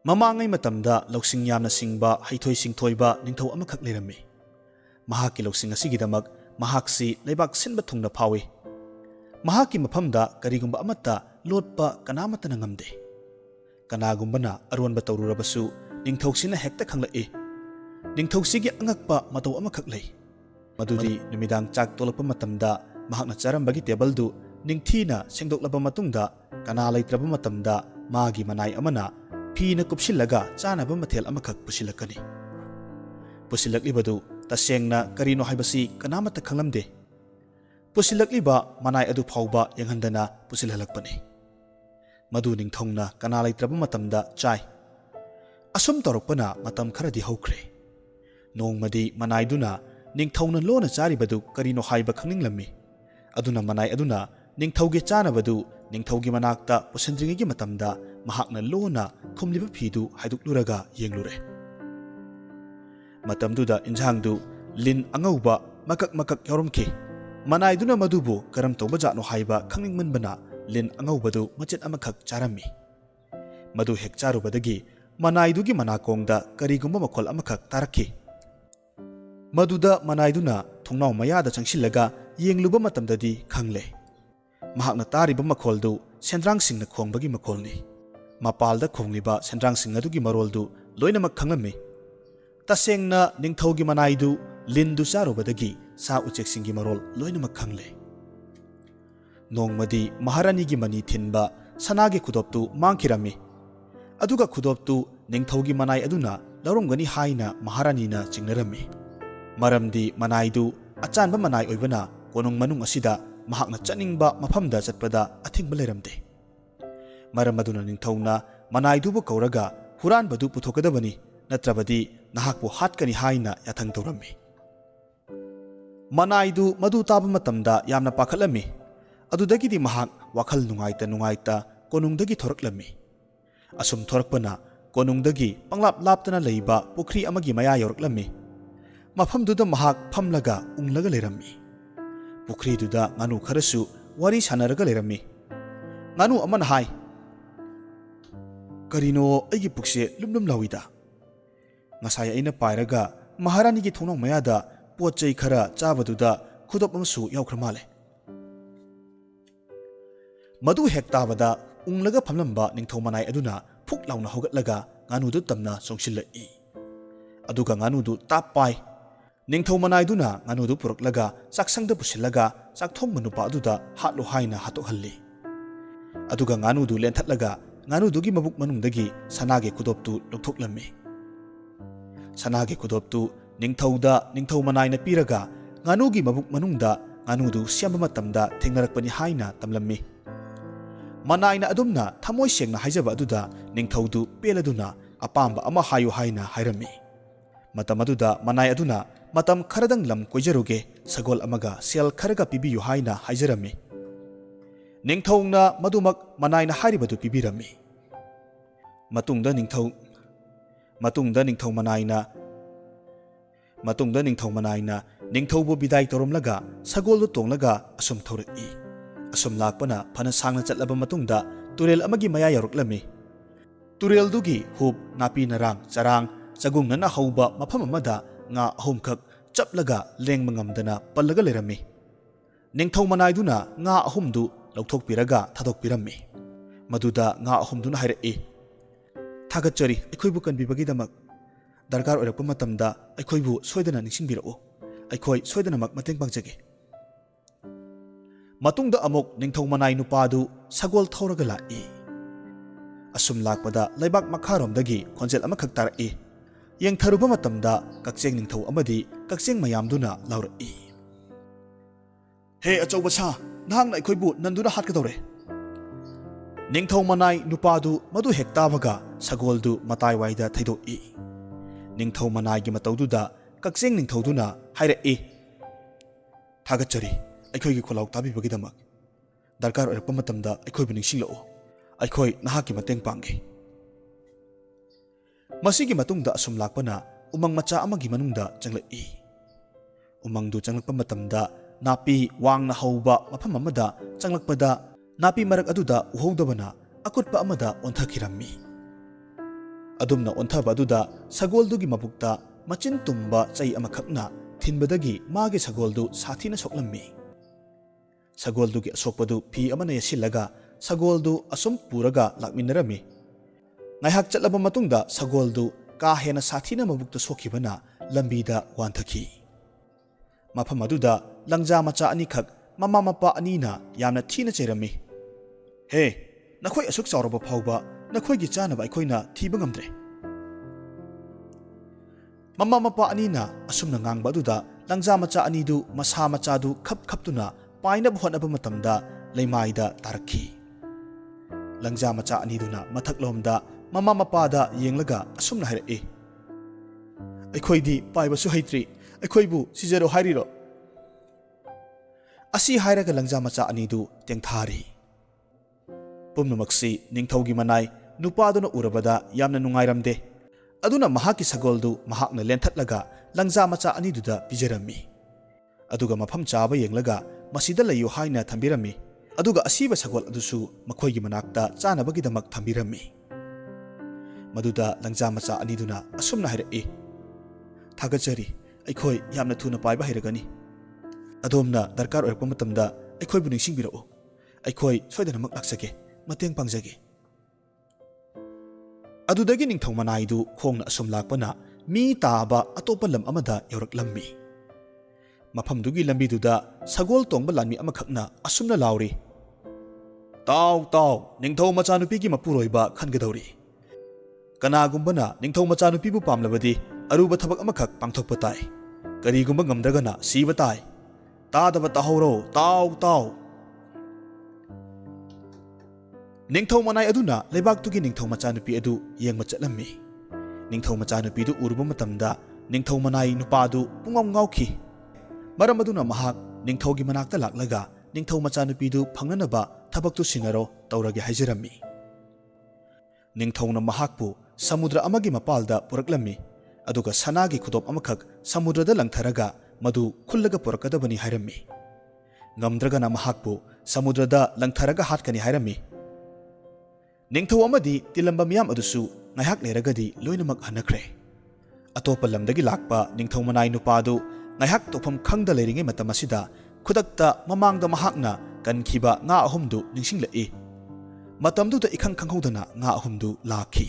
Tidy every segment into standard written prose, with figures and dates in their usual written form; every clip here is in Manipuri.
Mamangai matamda lausing yamna singba haithoi singthoiba ningthau amakhak leirami. Mahakki lausing asigidamak mahaksi leibak sinba thungna phawi. Mahakki mafamda karigumba amatta lotpa kanamatana ngamde. Kanagumbana aronba tawrurabasu ningthausina hekta khanglai. Ningthausigi angakpa matau amakhak lei. Madudi numidang chak tolakpa matamda mahakna charambagi table ningthina sengdoklaba matungda kana leitraba matamda magi manai amana phina kupsilaga chanaba mathel amakhak pusilakani. Pusilaklibadu tasengna karino haibasi kanamata khanglamde. Pusilakliba manai adu phauba yanghandana pusilhalakpani. Madu ningthongna kana leitraba matamda chai. Asum torokpana matam kharadi haukhre. Nongmadi manaiduna ningthongna lona charibadu karino haiba khangninglammi. Aduna manai aduna ningthauge chanabadu ningthauge manakta pusindringigi matamda mahakna lona khumliba phidu haidukluraga yenglure. Matamduda injangdu lin angauba makak yaurumki. Manaiduna madubu karam tawba jatno haiba khangningmanbana lin angaubadu machet amakhak charami. Madu hek charubadagi manaidugi manakongda karigumba makhol amakhak tarakki. Maduda manaiduna thongnau mayada changsilaga yengluba matamdadi khangle. Mahakna tariba makholdu sendrangsingna khongbagi makholni. Mapalda khongliba sendrangsing adugi maroldu loinamak khanglami. Tasengna ningthaugi manaidu lindu charubadagi sa ucheksingi marol loinamak khangle. Nongmadi maharanigi mani thinba sanagi khudoptu mangkhirami. Aduga khudoptu ningthaugi manai aduna lauromgani haina maharanina chingnarami. Maramdi manaidu achanba manai oibana konung manung asida mahakna chaningba mafamda chatpada athingba leiramde. Maram aduna ningthawna manaidubu kauraga huranbadu puthokadabani natrabadi nahakbu hatkani haina yathang tawrammi. Manaidu madu taba matamda yamna pakhatlami. Adudagidi mahak wakhal nungaita konungdagi thoraklammi. Asum thorakpana konungdagi panglap laptana leiba pukhri amagi maya yoraklammi. Mafamduda mahak phamlaga unglaga leirammi. Pukhriduda nganu kharasu wari sanaraga leirammi. Nganu aman hai. Karino aigi pukse lumlum lawida. Ngasai aina pairaga maharanigi thongnong mayada potchai khara chabaduda khudop amsu yaukhra male. Madu hek tabada unglaga phamlamba ningthau manai aduna phuk launa hogatlaga nganudu tamna songsilai. Aduga nganudu tapai. Ningthau manaiduna nganudu puraklaga saksangda pusilaga sakthom manupa aduda hatlo haina hatokhalli. Aduga nganudu lenthatlaga nganudugi mabuk manungdagi sanage khudoptu lokthoklammi. Sanage khudoptu ningthau manaina piraga nganugi mabuk manungda nganudu siamba matamda thengnarakpani haina tamlammi. Manaina adumna thamoi sengna haijaba aduda ningthaudu peladuna apamba ama hayu haina hairammi. Matam aduda manai aduna matam kharadang lam koijaruge sagol amaga sel kharaga pibiyu haina haijarami. Ningthawna madumak manaina haribadu pibirami. Matungda ningthaw manaina ningthawbu bidai toromlaga sagoldu tonglaga asum thaurai. Asum lakpana phana sangna chatlaba matungda turel amagi maya yaruklami. Tureldugi hub napi narang charang chagungnana hauba mafam amada nga ahumkhak chaplaga lengmangamdana pallaga lerami. Ningthau manaiduna nga ahumdu lauthokpiraga thadokpirammi. Maduda nga ahumduna hairai. Thagatchari aikhoibu kanbibagidamak darkar oirakpa matamda aikhoibu soidana ningsingbirau. Aikhoi soidanamak mateng pangjage. Matungda amok ningthau manai nupadu sagol thauraga lai. Asum lakpada laibak makharomdagi khonjel amakhak tarai. Yengtharuba matamda kakcheng ningthau amadi kakcheng mayamduna laurai. He achauba sa nahangna aikhoibu nanduna hatkadore. Ningthau manai nupadu madu hektabaga sagoldu matai waida thaidoi. Ningthau manai gi mataududa kakcheng ningthauduna hairai. Thagatchari aikhoigi kholau tabibagidamak darkar oirakpa matamda aikhoibu ningsinglau. Aikhoi nahakki mateng pangge. Masigi matungda asum lakpana umang macha amagi manungda changlai. Umangdu changlakpa matamda napi wangna hauba mafam amada changlakpada napi marak aduda uhaudabana akutpa amada onthakhirammi. ꯑꯗꯨꯝꯅ ꯑꯣꯟꯊꯕ ꯑꯗꯨꯗ ꯁꯒꯣꯜꯗꯨꯒꯤ ꯃꯕꯨꯛꯇ ꯃꯆꯤꯟ ꯇꯨꯝꯕ ꯆꯩ ꯑꯃꯈꯛꯅ ꯊꯤꯟꯕꯗꯒꯤ ꯃꯥꯒꯤ ꯁꯒꯣꯜꯗꯨ ꯁꯥꯊꯤꯅ ꯁꯣꯛꯂꯝꯃꯤ꯫ ꯁꯒꯣꯜꯗꯨꯒꯤ ꯑꯁꯣꯛꯄꯗꯨ ꯐꯤ ꯑꯃꯅ ꯌꯦꯠꯁꯤꯜꯂꯒ ꯁꯒꯣꯜꯗꯨ ꯑꯁꯨꯝ ꯄꯨꯔꯒ ꯂꯥꯛꯃꯤꯟꯅꯔꯝꯃꯤ꯫ ꯉꯥꯏꯍꯥꯛ ꯆꯠꯂꯕ ꯃꯇꯨꯡꯗ ꯁꯒꯣꯜꯗꯨ ꯀꯥ ꯍꯦꯟꯅ ꯁꯥꯊꯤꯅ ꯃꯕꯨꯛꯇ ꯁꯣꯛꯈꯤꯕꯅ ꯂꯝꯕꯤꯗ ꯋꯥꯟꯊꯈꯤ꯫ ꯃꯐꯝ ꯑꯗꯨꯗ ꯂꯪꯖꯥ ꯃꯆꯥ ꯑꯅꯤꯈꯛ ꯃꯃꯥ ꯃꯄꯥ ꯑꯅꯤꯅ ꯌꯥꯝꯅ ꯊꯤꯅ ꯆꯩꯔꯝꯃꯤ꯫ "ꯍꯦ, ꯅꯈꯣꯏ ꯑꯁꯨꯛ ꯆꯥꯎꯔꯕ ꯐꯥꯎꯕ ꯅꯈꯣꯏꯒꯤ ꯆꯥꯅꯕ ꯑꯩꯈꯣꯏꯅ ꯊꯤꯕ ꯉꯝꯗ꯭ꯔꯦ"꯫ ꯃꯃꯥ ꯃꯄꯥ ꯑꯅꯤꯅ ꯑꯁꯨꯝꯅ ꯉꯥꯡꯕ ꯑꯗꯨꯗ ꯂꯪꯖꯥ ꯃꯆꯥ ꯑꯅꯤꯗꯨ ꯃꯁꯥ ꯃꯆꯥꯗꯨ ꯈꯞ ꯈꯞꯇꯨꯅ ꯄꯥꯏꯅꯕ ꯍꯣꯠꯅꯕ ꯃꯇꯝꯗ ꯂꯩꯃꯥꯏꯗ ꯇꯥꯔꯛꯈꯤ꯫ ꯂꯪꯖꯥ ꯃꯆꯥ ꯑꯅꯤꯗꯨꯅ ꯃꯊꯛꯂꯣꯝꯗ ꯃꯃꯥ ꯃꯄꯥꯗ ꯌꯦꯡꯂꯒ ꯑꯁꯨꯝꯅ ꯍꯥꯏꯔꯛꯏ, "ꯑꯩꯈꯣꯏꯗꯤ ꯄꯥꯏꯕꯁꯨ ꯍꯩꯇ꯭ꯔꯤ, ꯑꯩꯈꯣꯏꯕꯨ ꯁꯤꯖꯔꯣ ꯍꯥꯏꯔꯤꯔꯣ"꯫ ꯑꯁꯤ ꯍꯥꯏꯔꯒ ꯂꯪꯖꯥ ꯃꯆꯥ ꯑꯅꯤꯗꯨ ꯇꯦꯡꯊꯥꯔꯤ꯫ ꯄꯨꯝꯅꯃꯛꯁꯤ ꯅꯤꯡꯊꯧꯒꯤ ꯃꯅꯥꯏ ꯅꯨꯄꯥꯗꯨꯅ ꯎꯔꯕꯗ ꯌꯥꯝꯅ ꯅꯨꯡꯉꯥꯏꯔꯝꯗꯦ꯫ ꯑꯗꯨꯅ ꯃꯍꯥꯛꯀꯤ ꯁꯒꯣꯜꯗꯨ ꯃꯍꯥꯛꯅ ꯂꯦꯟꯊꯠꯂꯒ ꯂꯪꯖꯥ ꯃꯆꯥ ꯑꯅꯤꯗꯨꯗ ꯄꯤꯖꯔꯝꯃꯤ꯫ ꯑꯗꯨꯒ ꯃꯐꯝ ꯆꯥꯕ ꯌꯦꯡꯂꯒ ꯃꯁꯤꯗ ꯂꯩꯌꯨ ꯍꯥꯏꯅ ꯊꯝꯕꯤꯔꯝꯃꯤ꯫ ꯑꯗꯨꯒ ꯑꯁꯤꯕ ꯁꯒꯣꯜ ꯑꯗꯨꯁꯨ ꯃꯈꯣꯏꯒꯤ ꯃꯅꯥꯛꯇ ꯆꯥꯅꯕꯒꯤꯗꯃꯛ ꯊꯝꯕꯤꯔꯝꯃꯤ꯫ ꯃꯗꯨꯗ ꯂꯪꯖꯥ ꯃꯆꯥ ꯑꯅꯤꯗꯨꯅ ꯑꯁꯨꯝꯅ ꯍꯥꯏꯔꯛꯏ, "ꯊꯥꯒꯠꯆꯔꯤ, ꯑꯩꯈꯣꯏ ꯌꯥꯝꯅ ꯊꯨꯅ ꯄꯥꯏꯕ ꯍꯩꯔꯒꯅꯤ꯫ ꯑꯗꯣꯝꯅ ꯗꯔꯀꯥꯔ ꯑꯣꯏꯔꯛꯄ ꯃꯇꯝꯗ ꯑꯩꯈꯣꯏꯕꯨ ꯅꯤꯡꯁꯤꯡꯕꯤꯔꯛꯎ, ꯑꯩꯈꯣꯏ ꯁꯣꯏꯗꯅꯃꯛ ꯂꯥꯛꯆꯒꯦ, ꯃꯇꯦꯡ ꯄꯥꯡꯖꯒꯦ"꯫ ꯑꯗꯨꯗꯒꯤ ꯅꯤꯡꯊꯧ ꯃꯅꯥꯏꯗꯨ ꯈꯣꯡꯅ ꯑꯁꯨꯝ ꯂꯥꯛꯄꯅ ꯃꯤ ꯇꯥꯕ ꯑꯇꯣꯞꯄ ꯂꯝ ꯑꯃꯗ ꯌꯧꯔꯛꯂꯝꯃꯤ꯫ ꯃꯐꯝꯗꯨꯒꯤ ꯂꯝꯕꯤꯗꯨꯗ ꯁꯒꯣꯜ ꯇꯣꯡꯕ ꯂꯥꯟꯃꯤ ꯑꯃꯈꯛꯅ ꯑꯁꯨꯝꯅ ꯂꯥꯎꯔꯤ, "ꯇꯥꯎ ꯇꯥꯎ, ꯅꯤꯡꯊꯧ ꯃꯆꯥꯅꯨꯄꯤꯒꯤ ꯃꯄꯨꯔꯣꯏꯕ ꯈꯟꯒꯗꯧꯔꯤ꯫ ꯀꯅꯥꯒꯨꯝꯕꯅ ꯅꯤꯡꯊꯧ ꯃꯆꯥꯅꯨꯄꯤꯕꯨ ꯄꯥꯝꯂꯕꯗꯤ ꯑꯔꯨꯕ ꯊꯕꯛ ꯑꯃꯈꯛ ꯄꯥꯡꯊꯣꯛꯄ ꯇꯥꯏ꯫ ꯀꯔꯤꯒꯨꯝꯕ ꯉꯝꯗ꯭ꯔꯒꯅ ꯁꯤꯕ ꯇꯥꯏ꯫ ꯇꯥꯗꯕ ꯇꯥꯍꯧꯔꯣ, ꯇꯥꯎ ꯇꯥꯎ"꯫ ꯅꯤꯡꯊꯧ ꯃꯅꯥꯏ ꯑꯗꯨꯅ ꯂꯩꯕꯥꯛꯇꯨꯒꯤ ꯅꯤꯡꯊꯧ ꯃꯆꯥꯅꯨꯄꯤ ꯑꯗꯨ ꯌꯦꯡꯕ ꯆꯠꯂꯝꯃꯤ꯫ ꯅꯤꯡꯊꯧ ꯃꯆꯥꯅꯨꯄꯤꯗꯨ ꯎꯔꯨꯕ ꯃꯇꯝꯗ ꯅꯤꯡꯊꯧ ꯃꯅꯥꯏ ꯅꯨꯄꯥꯗꯨ ꯄꯨꯡꯉꯥꯎ ꯉꯥꯎꯈꯤ꯫ ꯃꯔꯝ ꯑꯗꯨꯅ ꯃꯍꯥꯛ ꯅꯤꯡꯊꯧꯒꯤ ꯃꯅꯥꯛꯇ ꯂꯥꯛꯂꯒ ꯅꯤꯡꯊꯧ ꯃꯆꯥꯅꯨꯄꯤꯗꯨ ꯐꯪꯅꯅꯕ ꯊꯕꯛꯇꯨ ꯁꯤꯟꯅꯔꯣ ꯇꯧꯔꯒꯦ ꯍꯥꯏꯖꯔꯝꯃꯤ꯫ ꯅꯤꯡꯊꯧꯅ ꯃꯍꯥꯛꯄꯨ ꯁꯃꯨꯗ꯭ꯔ ꯑꯃꯒꯤ ꯃꯄꯥꯜꯗ ꯄꯨꯔꯛꯂꯝꯃꯤ꯫ ꯑꯗꯨꯒ ꯁꯅꯥꯒꯤ ꯈꯨꯗꯣꯞ ꯑꯃꯈꯛ ꯁꯃꯨꯗ꯭ꯔꯗ ꯂꯪꯊꯔꯒ ꯃꯗꯨ ꯈꯨꯜꯂꯒ ꯄꯨꯔꯛꯀꯗꯕꯅꯤ ꯍꯥꯏꯔꯝꯃꯤ꯫ ꯉꯝꯗ꯭ꯔꯒꯅ ꯃꯍꯥꯛꯄꯨ ꯁꯃꯨꯗ꯭ꯔꯗ ꯂꯪꯊꯔꯒ ꯍꯥꯠꯀꯅꯤ ꯍꯥꯏꯔꯝꯃꯤ꯫ ꯅꯤꯡꯊꯧ ꯑꯃꯗꯤ ꯇꯤꯜꯂꯝꯕ ꯃꯤꯌꯥꯝ ꯑꯗꯨꯁꯨ ꯉꯥꯏꯍꯥꯛ ꯂꯩꯔꯒꯗꯤ ꯂꯣꯏꯅꯃꯛ ꯍꯟꯅꯈ꯭ꯔꯦ꯫ ꯑꯇꯣꯞꯄ ꯂꯝꯗꯒꯤ ꯂꯥꯛꯄ ꯅꯤꯡꯊꯧ ꯃꯅꯥꯏ ꯅꯨꯄꯥꯗꯨ ꯉꯥꯏꯍꯥꯛ ꯇꯧꯐꯝ ꯈꯪꯗ ꯂꯩꯔꯤꯉꯩ ꯃꯇꯝ ꯑꯁꯤꯗ ꯈꯨꯗꯛꯇ ꯃꯃꯥꯡꯗ ꯃꯍꯥꯛꯅ ꯀꯟꯈꯤꯕ ꯉꯥ ꯑꯍꯨꯝꯗꯨ ꯅꯤꯡꯁꯤꯡꯂꯛꯏ꯫ ꯃꯇꯝꯗꯨꯗ ꯏꯈꯪ ꯈꯪꯍꯧꯗꯅ ꯉꯥ ꯑꯍꯨꯝꯗꯨ ꯂꯥꯛꯈꯤ꯫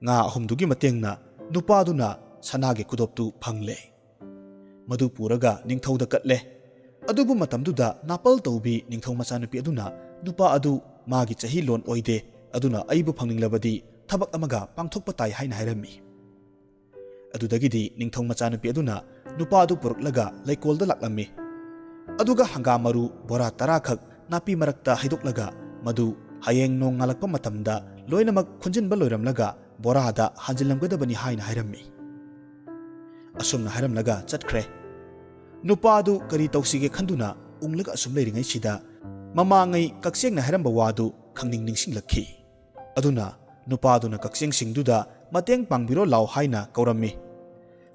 ꯉꯥ ꯑꯍꯨꯝꯗꯨꯒꯤ ꯃꯇꯦꯡꯅ ꯅꯨꯄꯥꯗꯨꯅ ꯁꯅꯥꯒꯤ ꯈꯨꯗꯣꯞꯇꯨ ꯐꯪꯂꯦ꯫ ꯃꯗꯨ ꯄꯨꯔꯒ ꯅꯤꯡꯊꯧꯗ ꯀꯠꯂꯦ꯫ ꯑꯗꯨꯕꯨ ꯃꯇꯝꯗꯨꯗ ꯅꯥꯄꯜ ꯇꯧꯕꯤ ꯅꯤꯡꯊꯧ ꯃꯆꯥꯅꯨꯄꯤ ꯑꯗꯨꯅ ꯅꯨꯄꯥ ꯑꯗꯨ ꯃꯥꯒꯤ ꯆꯍꯤ ꯂꯣꯟ ꯑꯣꯏꯗꯦ, ꯑꯗꯨꯅ ꯑꯩꯕꯨ ꯐꯪꯅꯤꯡꯂꯕꯗꯤ ꯊꯕꯛ ꯑꯃꯒ ꯄꯥꯡꯊꯣꯛꯄ ꯇꯥꯏ ꯍꯥꯏꯅ ꯍꯥꯏꯔꯝꯃꯤ꯫ ꯑꯗꯨꯗꯒꯤꯗꯤ ꯅꯤꯡꯊꯧ ꯃꯆꯥꯅꯨꯄꯤ ꯑꯗꯨꯅ ꯅꯨꯄꯥ ꯑꯗꯨ ꯄꯨꯔꯛꯂꯒ ꯂꯩꯀꯣꯜꯗ ꯂꯥꯛꯂꯝꯃꯤ꯫ ꯑꯗꯨꯒ ꯍꯪꯒꯥꯝ ꯃꯔꯨ ꯕꯣꯔꯥ 10 ꯈꯛ ꯅꯥꯄꯤ ꯃꯔꯛꯇ ꯍꯩꯗꯣꯛꯂꯒ ꯃꯗꯨ ꯍꯌꯦꯡ ꯅꯣꯡ ꯉꯥꯜꯂꯛꯄ ꯃꯇꯝꯗ ꯂꯣꯏꯅꯃꯛ ꯈꯨꯟꯖꯤꯟꯕ ꯂꯣꯏꯔꯝꯂꯒ ꯕꯣꯔꯥꯗ ꯍꯥꯟꯖꯤꯜꯂꯝꯒꯗꯕꯅꯤ ꯍꯥꯏꯅ ꯍꯥꯏꯔꯝꯃꯤ꯫ ꯑꯁꯨꯝꯅ ꯍꯥꯏꯔꯝꯂꯒ ꯆꯠꯈ꯭ꯔꯦ꯫ ꯅꯨꯄꯥ ꯑꯗꯨ ꯀꯔꯤ ꯇꯧꯁꯤꯒꯦ ꯈꯟꯗꯨꯅ ꯎꯡꯂꯒ ꯑꯁꯨꯝ ꯂꯩꯔꯤꯉꯩꯁꯤꯗ ꯃꯃꯥꯡꯉꯩ ꯀꯛꯆꯦꯡꯅ ꯍꯥꯏꯔꯝꯕ ꯋꯥꯗꯨ ꯈꯪꯅꯤꯡ ꯅꯤꯡꯁꯤꯡꯂꯛꯈꯤ꯫ ꯑꯗꯨꯅ ꯅꯨꯄꯥꯗꯨꯅ ꯀꯛꯆꯦꯡꯁꯤꯡꯗꯨꯗ ꯃꯇꯦꯡ ꯄꯥꯡꯕꯤꯔꯣ ꯂꯥꯎ ꯍꯥꯏꯅ ꯀꯧꯔꯝꯃꯤ꯫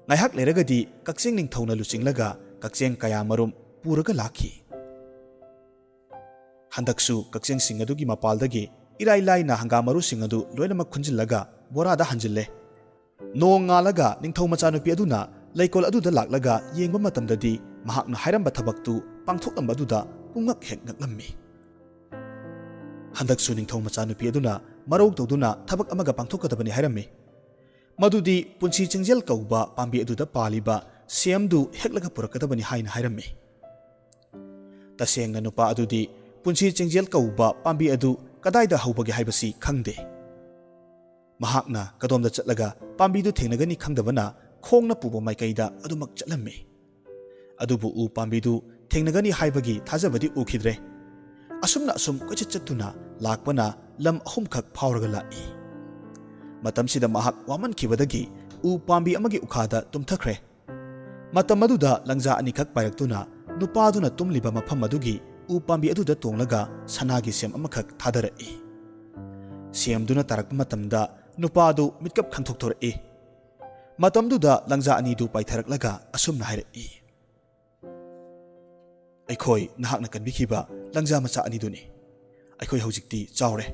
ꯉꯥꯏꯍꯥꯛ ꯂꯩꯔꯒꯗꯤ ꯀꯛꯆꯦꯡ ꯅꯤꯡꯊꯧꯅ ꯂꯨꯆꯤꯡꯂꯒ ꯀꯛꯆꯦꯡ ꯀꯌꯥꯃꯔꯨꯝ ꯄꯨꯔꯒ ꯂꯥꯛꯈꯤ꯫ ꯍꯟꯗꯛꯁꯨ ꯀꯛꯆꯦꯡꯁꯤꯡ ꯑꯗꯨꯒꯤ ꯃꯄꯥꯜꯗꯒꯤ ꯏꯔꯥꯏ ꯂꯥꯏꯅ ꯍꯪꯒꯥꯝ ꯃꯔꯨꯁꯤꯡ ꯑꯗꯨ ꯂꯣꯏꯅꯃꯛ ꯈꯨꯟꯖꯤꯜꯂꯒ ꯕꯣꯔꯥꯗ ꯍꯥꯟꯖꯤꯜꯂꯦ꯫ ꯅꯣꯡ ꯉꯥꯜꯂꯒ ꯅꯤꯡꯊꯧ ꯃꯆꯥꯅꯨꯄꯤ ꯑꯗꯨꯅ ꯂꯩꯀꯣꯜ ꯑꯗꯨꯗ ꯂꯥꯛꯂꯒ ꯌꯦꯡꯕ ꯃꯇꯝꯗꯗꯤ ꯃꯍꯥꯛꯅ ꯍꯥꯏꯔꯝꯕ ꯊꯕꯛꯇꯨ ꯄꯥꯡꯊꯣꯛꯂꯝꯕ ꯑꯗꯨꯗ ꯄꯨꯡꯉꯛ ꯍꯦꯛ ꯉꯛꯂꯝꯃꯤ꯫ ꯍꯟꯗꯛꯁꯨ ꯅꯤꯡꯊꯧ ꯃꯆꯥꯅꯨꯄꯤ ꯑꯗꯨꯅ ꯃꯔꯧ ꯇꯧꯗꯨꯅ ꯊꯕꯛ ꯑꯃꯒ ꯄꯥꯡꯊꯣꯛꯀꯗꯕꯅꯤ ꯍꯥꯏꯔꯝꯃꯤ꯫ ꯃꯗꯨꯗꯤ ꯄꯨꯟꯁꯤ ꯆꯤꯡꯖꯦꯜ ꯀꯧꯕ ꯄꯥꯝꯕꯤ ꯑꯗꯨꯗ ꯄꯥꯜꯂꯤꯕ ꯁꯦꯝꯗꯨ ꯍꯦꯛꯂꯒ ꯄꯨꯔꯛꯀꯗꯕꯅꯤ ꯍꯥꯏꯅ ꯍꯥꯏꯔꯝꯃꯤ꯫ ꯇꯁꯦꯡꯅ ꯅꯨꯄꯥ ꯑꯗꯨꯗꯤ ꯄꯨꯟꯁꯤ ꯆꯤꯡꯖꯦꯜ ꯀꯧꯕ ꯄꯥꯝꯕꯤ ꯑꯗꯨ ꯀꯗꯥꯏꯗ ꯍꯧꯕꯒꯦ ꯍꯥꯏꯕꯁꯤ ꯈꯪꯗꯦ꯫ ꯃꯍꯥꯛꯅ ꯀꯗꯣꯝꯗ ꯆꯠꯂꯒ ꯄꯥꯝꯕꯤꯗꯨ ꯊꯦꯡꯅꯒꯅꯤ ꯈꯪꯗꯕꯅ ꯈꯣꯡꯅ ꯄꯨꯕ ꯃꯥꯏꯀꯩꯗ ꯑꯗꯨꯃꯛ ꯆꯠꯂꯝꯃꯤ꯫ ꯑꯗꯨꯕꯨ ꯎ ꯄꯥꯝꯕꯤꯗꯨ ꯊꯦꯡꯅꯒꯅꯤ ꯍꯥꯏꯕꯒꯤ ꯊꯥꯖꯕꯗꯤ ꯎꯈꯤꯗ꯭ꯔꯦ꯫ ꯑꯁꯨꯝꯅ ꯑꯁꯨꯝ ꯀꯣꯏꯆꯠ ꯆꯠꯇꯨꯅ ꯂꯥꯛꯄꯅ ꯂꯝ 3 ꯈꯛ ꯐꯥꯎꯔꯒ ꯂꯥꯛꯏ꯫ ꯃꯇꯝꯁꯤꯗ ꯃꯍꯥꯛ ꯋꯥꯃꯟꯈꯤꯕꯗꯒꯤ ꯎ ꯄꯥꯝꯕꯤ ꯑꯃꯒꯤ ꯎꯈꯥꯗ ꯇꯨꯝꯊꯈ꯭ꯔꯦ꯫ ꯃꯇꯝ ꯑꯗꯨꯗ ꯂꯪꯖꯥ ꯑꯅꯤꯈꯛ ꯄꯥꯏꯔꯛꯇꯨꯅ ꯅꯨꯄꯥꯗꯨꯅ ꯇꯨꯝꯂꯤꯕ ꯃꯐꯝ ꯑꯗꯨꯒꯤ ꯎ ꯄꯥꯝꯕꯤ ꯑꯗꯨꯗ ꯇꯣꯡꯂꯒ ꯁꯅꯥꯒꯤ ꯁꯦꯝ ꯑꯃꯈꯛ ꯊꯥꯗꯔꯛꯏ꯫ ꯁꯦꯝꯗꯨꯅ ꯇꯥꯔꯛꯄ ꯃꯇꯝꯗ ꯅꯨꯄꯥꯗꯨ ꯃꯤꯠꯀꯞ ꯈꯪꯊꯣꯛꯊꯣꯔꯛꯏ꯫ ꯃꯇꯝꯗꯨꯗ ꯂꯪꯖꯥ ꯑꯅꯤꯗꯨ ꯄꯥꯏꯊꯔꯛꯂꯒ ꯑꯁꯨꯝꯅ ꯍꯥꯏꯔꯛꯏ, "ꯑꯩꯈꯣꯏ ꯅꯍꯥꯛꯅ ꯀꯟꯕꯤꯈꯤꯕ ꯂꯪꯖꯥ ꯃꯆꯥ ꯑꯅꯤꯗꯨꯅꯤ꯫ ꯑꯩꯈꯣꯏ ꯍꯧꯖꯤꯛꯇꯤ ꯆꯥꯎꯔꯦ꯫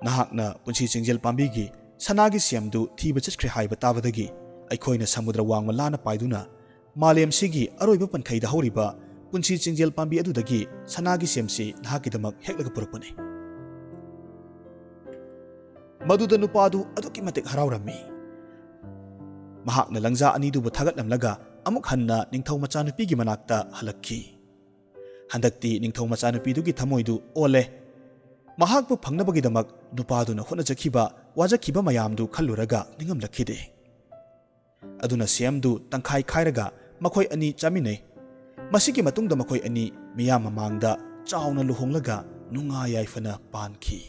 ꯅꯍꯥꯛꯅ ꯄꯨꯟꯁꯤ ꯆꯤꯡꯖꯦꯜ ꯄꯥꯝꯕꯤꯒꯤ ꯁꯅꯥꯒꯤ ꯁꯦꯝꯗꯨ ꯊꯤꯕ ꯆꯠꯈ꯭ꯔꯦ ꯍꯥꯏꯕ ꯇꯥꯕꯗꯒꯤ ꯑꯩꯈꯣꯏꯅ ꯁꯃꯨꯗ꯭ꯔ ꯋꯥꯡꯃ ꯂꯥꯟꯅ ꯄꯥꯏꯗꯨꯅ ꯃꯥꯂꯦꯝꯁꯤꯒꯤ ꯑꯔꯣꯏꯕ ꯄꯟꯈꯩꯗ ꯍꯧꯔꯤꯕ ꯄꯨꯟꯁꯤ ꯆꯤꯡꯖꯦꯜ ꯄꯥꯝꯕꯤ ꯑꯗꯨꯗꯒꯤ ꯁꯅꯥꯒꯤ ꯁꯦꯝꯁꯤ ꯅꯍꯥꯛꯀꯤꯗꯃꯛ ꯍꯦꯛꯂꯒ ꯄꯨꯔꯛꯄꯅꯤ꯫ ꯃꯗꯨꯗ ꯅꯨꯄꯥꯗꯨ ꯑꯗꯨꯛꯀꯤ ꯃꯇꯤꯛ ꯍꯔꯥꯎꯔꯝꯃꯤ꯫ ꯃꯍꯥꯛꯅ ꯂꯪꯖꯥ ꯑꯅꯤꯗꯨꯕꯨ ꯊꯥꯒꯠꯂꯝꯂꯒ ꯑꯃꯨꯛ ꯍꯟꯅ ꯅꯤꯡꯊꯧ ꯃꯆꯥꯅꯨꯄꯤꯒꯤ ꯃꯅꯥꯛꯇ ꯍꯜꯂꯛꯈꯤ꯫ ꯍꯟꯗꯛꯇꯤ ꯅꯤꯡꯊꯧ ꯃꯆꯥꯅꯨꯄꯤꯗꯨꯒꯤ ꯊꯃꯣꯏꯗꯨ ꯑꯣꯜꯂꯦ꯫ ꯃꯍꯥꯛꯄꯨ ꯐꯪꯅꯕꯒꯤꯗꯃꯛ ꯅꯨꯄꯥꯗꯨꯅ ꯍꯣꯠꯅꯖꯈꯤꯕ ꯋꯥꯖꯈꯤꯕ ꯃꯌꯥꯝꯗꯨ ꯈꯜꯂꯨꯔꯒ ꯅꯤꯡꯉꯝꯂꯛꯈꯤꯗꯦ꯫ ꯑꯗꯨꯅ ꯁꯦꯝꯗꯨ ꯇꯪꯈꯥꯏ ꯈꯥꯏꯔꯒ ꯃꯈꯣꯏ ꯑꯅꯤ ꯆꯥꯃꯤꯟꯅꯩ꯫ ꯃꯁꯤꯒꯤ ꯃꯇꯨꯡꯗ ꯃꯈꯣꯏ ꯑꯅꯤ ꯃꯤꯌꯥꯝ ꯃꯃꯥꯡꯗ ꯆꯥꯎꯅ ꯂꯨꯍꯣꯡꯂꯒ ꯅꯨꯡꯉꯥꯏ ꯌꯥꯏꯐꯅ ꯄꯥꯟꯈꯤ꯫